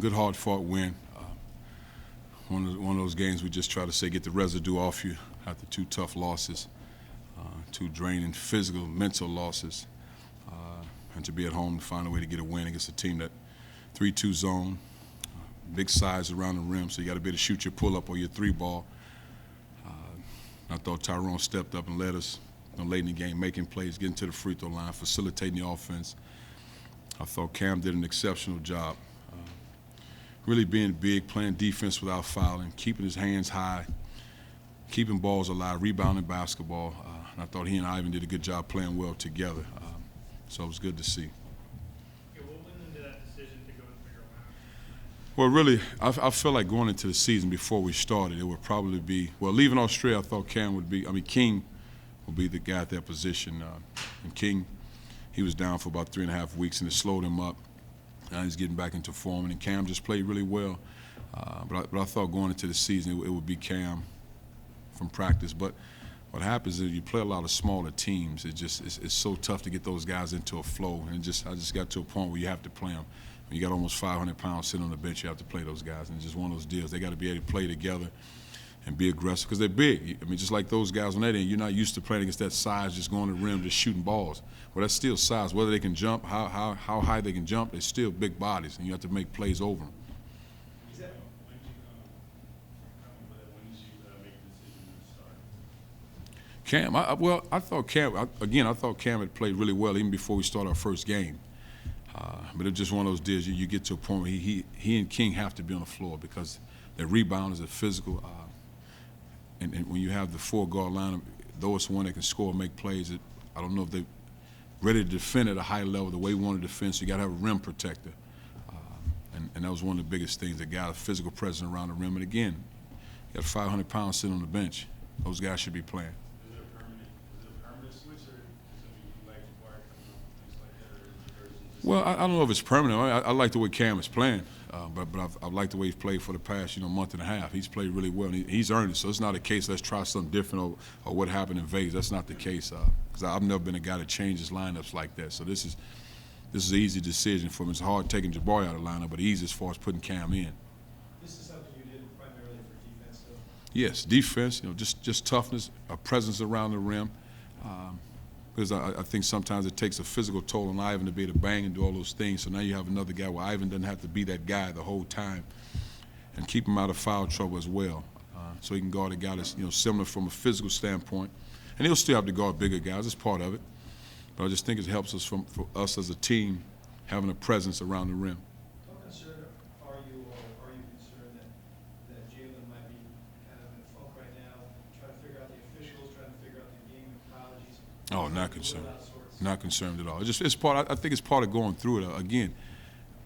good hard-fought win. One of those games we just try to say get the residue off you after two tough losses, two draining physical, mental losses, and to be at home to find a way to get a win against a team that 3-2 zone, big size around the rim, so you got to be able to shoot your pull-up or your three ball. I thought Tyrone stepped up and led us late in the game, making plays, getting to the free throw line, facilitating the offense. I thought Cam did an exceptional job. Really being big, playing defense without fouling, keeping his hands high, keeping balls alive, rebounding basketball. And I thought he and Ivan did a good job playing well together. So it was good to see. What went into that decision to go with bigger lineup? Well, really, I felt like going into the season before we started, it would probably be, well, leaving Australia, I thought King would be the guy at that position. And King, he was down for about 3.5 weeks, and it slowed him up. Now he's getting back into form, and Cam just played really well. But I thought going into the season it would be Cam from practice. But what happens is you play a lot of smaller teams. It's so tough to get those guys into a flow. And I just got to a point where you have to play them. When you got almost 500 pounds sitting on the bench, you have to play those guys. And it's just one of those deals. They got to be able to play together and be aggressive because they're big. I mean, just like those guys on that end, you're not used to playing against that size, just going to the rim, just shooting balls. Well, that's still size. Whether they can jump, how high they can jump, they're still big bodies, and you have to make plays over them. Cam, I thought Cam, I thought Cam had played really well even before we started our first game. But it's just one of those deals you get to a point where he and King have to be on the floor because their rebounders are physical. And when you have the four-guard lineup, though it's one that can score and make plays, I don't know if they're ready to defend at a high level the way we want to defend, so you got to have a rim protector. And that was one of the biggest things, that got a physical presence around the rim. And again, you got 500 pounds sitting on the bench. Those guys should be playing. Is it a permanent switch, or is it like Jabari coming up, things like that, or is it just? Well, I don't know if it's permanent. I like the way Cam is playing. But I've liked the way he's played for the past month and a half. He's played really well, and he's earned it. So it's not a case let's try something different or what happened in Vegas. That's not the case because I've never been a guy that changes lineups like that. So this is an easy decision for him. It's hard taking Jabari out of the lineup, but easy as far as putting Cam in. This is something you did primarily for defense, though? Yes, defense. Just toughness, a presence around the rim. Because I think sometimes it takes a physical toll on Ivan to be able to bang and do all those things. So now you have another guy where Ivan doesn't have to be that guy the whole time, and keep him out of foul trouble as well. So he can guard a guy that's similar from a physical standpoint, and he'll still have to guard bigger guys. It's part of it. But I just think it helps us for us as a team having a presence around the rim. How concerned are you, or are you concerned that Jalen might be kind of in a funk right now, trying to figure out the officials, trying to figure out the game apologies? Oh, not concerned. Not concerned at all. It's part. I think it's part of going through it. Again,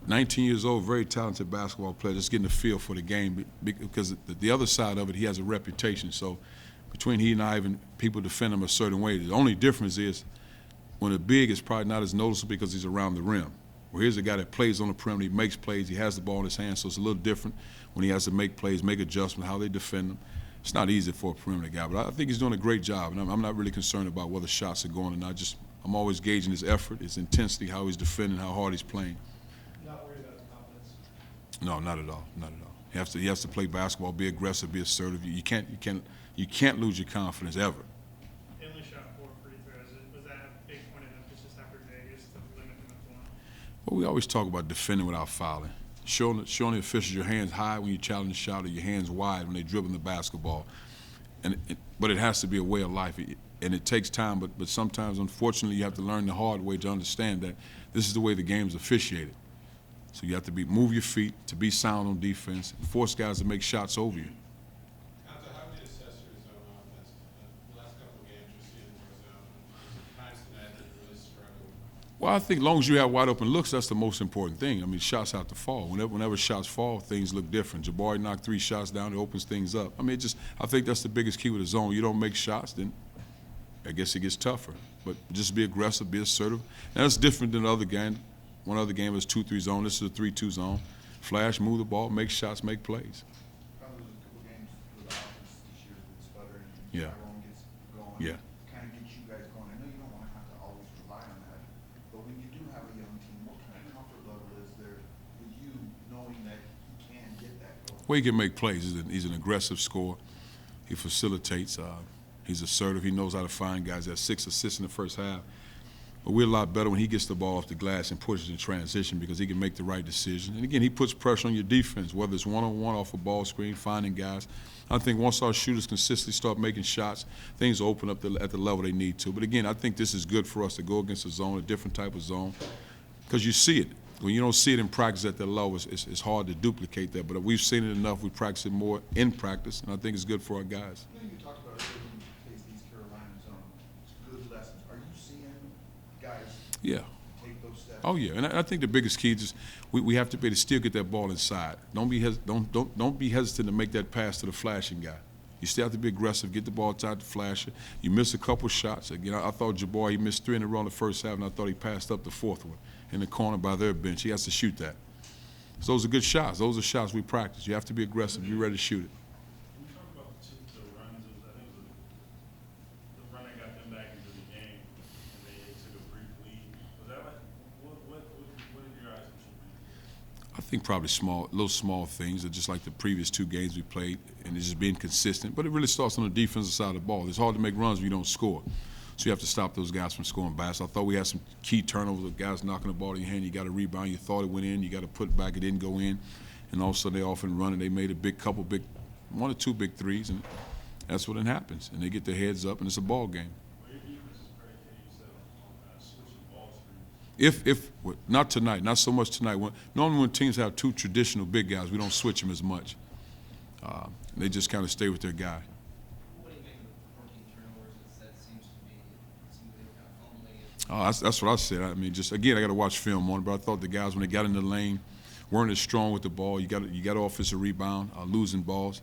19 years old, very talented basketball player, just getting a feel for the game. Because the other side of it, he has a reputation. So between he and Ivan, people defend him a certain way. The only difference is when a big is probably not as noticeable because he's around the rim. Well, here's a guy that plays on the perimeter, he makes plays, he has the ball in his hands, so it's a little different when he has to make plays, make adjustments, how they defend him. It's not easy for a perimeter guy, but I think he's doing a great job, and I'm not really concerned about whether shots are going or not. I'm always gauging his effort, his intensity, how he's defending, how hard he's playing. Not worried about confidence? No, not at all, not at all. He has to play basketball, be aggressive, be assertive. You can't lose your confidence ever. They only shot 4 free throws. Was that a big point of emphasis after Vegas to limit them at the line? Well, we always talk about defending without fouling. Showing the officials your hands high when you challenge a shot, or your hands wide when they dribble the basketball. But it has to be a way of life, and it takes time. But sometimes, unfortunately, you have to learn the hard way to understand that this is the way the game is officiated. So you have to move your feet, to be sound on defense, and force guys to make shots over you. How would you assess your zone offense? The last couple of games you're seeing more zone. Times tonight that really struggled. Well, I think as long as you have wide open looks, that's the most important thing. I mean, shots have to fall. Whenever shots fall, things look different. Jabari knocked 3 shots down, it opens things up. I mean, I think that's the biggest key with the zone. You don't make shots, then I guess it gets tougher. But just be aggressive, be assertive. And that's different than the other game. One other game was 2-3 zone. This is a 3-2 zone. Flash, move the ball, make shots, make plays. Probably a couple games for the offense this year with sputtering. Yeah. Tyrone gets going. Yeah. Kind of gets you guys going. I know you don't want to have to always rely on that, but when you do have a young team, what kind of comfort level is there with you knowing that Well, he can make plays. He's an aggressive scorer. He facilitates. He's assertive. He knows how to find guys. He has 6 assists in the first half. But we're a lot better when he gets the ball off the glass and pushes in transition because he can make the right decision. And again, he puts pressure on your defense, whether it's one-on-one off a ball screen, finding guys. I think once our shooters consistently start making shots, things open up at the level they need to. But again, I think this is good for us to go against a zone, a different type of zone, because you see it. When you don't see it in practice at that level, it's hard to duplicate that. But we've seen it enough. We practice it more in practice, and I think it's good for our guys. You know, you talked about earlier when you faced East Carolina zone. It's good lessons. Are you seeing guys Yeah. take those steps? Oh yeah, and I think the biggest key is we have to be able to still get that ball inside. Don't be hesitant to make that pass to the flashing guy. You still have to be aggressive, get the ball inside the flasher. You miss a couple shots. Again, I thought Jabbar, he missed 3 in a row in the first half, and I thought he passed up the 4th one in the corner by their bench. He has to shoot that. So those are good shots. Those are shots we practice. You have to be aggressive. Be ready to shoot it. Can we talk about the runs? I think it was the run that got them back into the game, and they took a brief lead. Was that like what did your eyes attribute? I think probably little small things, just like the previous 2 games we played, and it's just being consistent. But it really starts on the defensive side of the ball. It's hard to make runs if you don't score. So you have to stop those guys from scoring baskets. I thought we had some key turnovers of guys knocking the ball in your hand. You got to rebound. You thought it went in. You got to put it back. It didn't go in. And all of a sudden they off and running. They made a couple big, 1 or 2 big threes, and that's when it happens. And they get their heads up, and it's a ball game. Well, your defense is predicated, you said, on switching ball screens. Not tonight, not so much tonight. Normally when teams have 2 traditional big guys, we don't switch them as much. They just kind of stay with their guy. What do you make of the 14 turnovers? That seems to be kind of fumbling. Oh, that's what I said. I mean, just again, I got to watch film on it. But I thought the guys when they got in the lane weren't as strong with the ball. You got to offensive rebound, losing balls.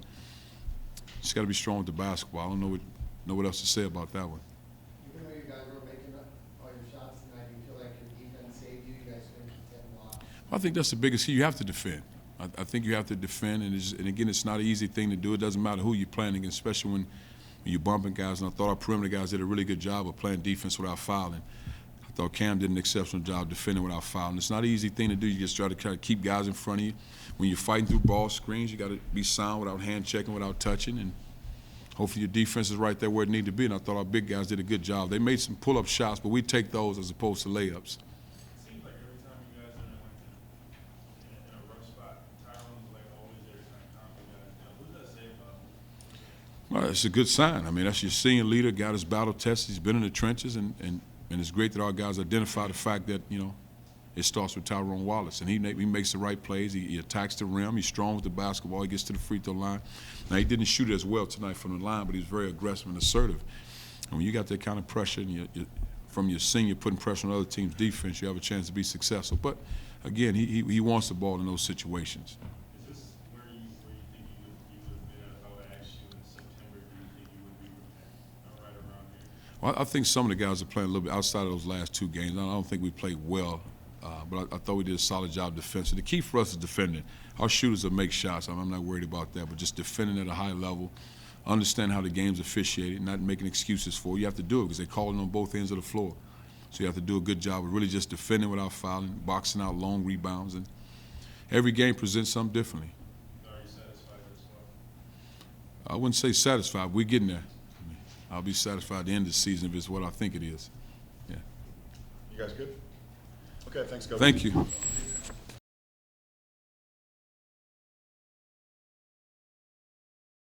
Just got to be strong with the basketball. I don't know what else to say about that one. Even though you guys were making all your shots tonight, do you feel like your defense saved you? You guys couldn't keep them locked? I think that's the biggest key. You have to defend. I think you have to defend, and again, it's not an easy thing to do. It doesn't matter who you're playing against, especially when you're bumping guys. And I thought our perimeter guys did a really good job of playing defense without fouling. I thought Cam did an exceptional job defending without fouling. It's not an easy thing to do. You just try to keep guys in front of you. When you're fighting through ball screens, you got to be sound without hand checking, without touching, and hopefully your defense is right there where it needs to be. And I thought our big guys did a good job. They made some pull-up shots, but we take those as opposed to layups. It seems like every time you guys are in a rough spot, Tyrone's like always there trying to calm you guys down. What does that say about him? Well, it's a good sign. I mean, that's your senior leader, got his battle tested. He's been in the trenches, and it's great that our guys identify the fact that, it starts with Tyrone Wallace, and he makes the right plays. He attacks the rim. He's strong with the basketball. He gets to the free throw line. Now, he didn't shoot as well tonight from the line, but he's very aggressive and assertive. And when you got that kind of pressure and from your senior putting pressure on other teams' defense, you have a chance to be successful. But, again, he wants the ball in those situations. Is this where you think you would have been at if I would ask you in September? Do you think you would be right around here? Well, I think some of the guys are playing a little bit outside of those last 2 games. I don't think we played well, but I thought we did a solid job defensively. The key for us is defending. Our shooters will make shots. I'm not worried about that, but just defending at a high level, understand how the game's officiated, not making excuses for it. You have to do it because they're calling on both ends of the floor. So you have to do a good job of really just defending without fouling, boxing out long rebounds, and every game presents something differently. Are you satisfied as well? I wouldn't say satisfied. We're getting there. I'll be satisfied at the end of the season if it's what I think it is. Yeah. You guys good? Okay, thanks, Coach. Thank you.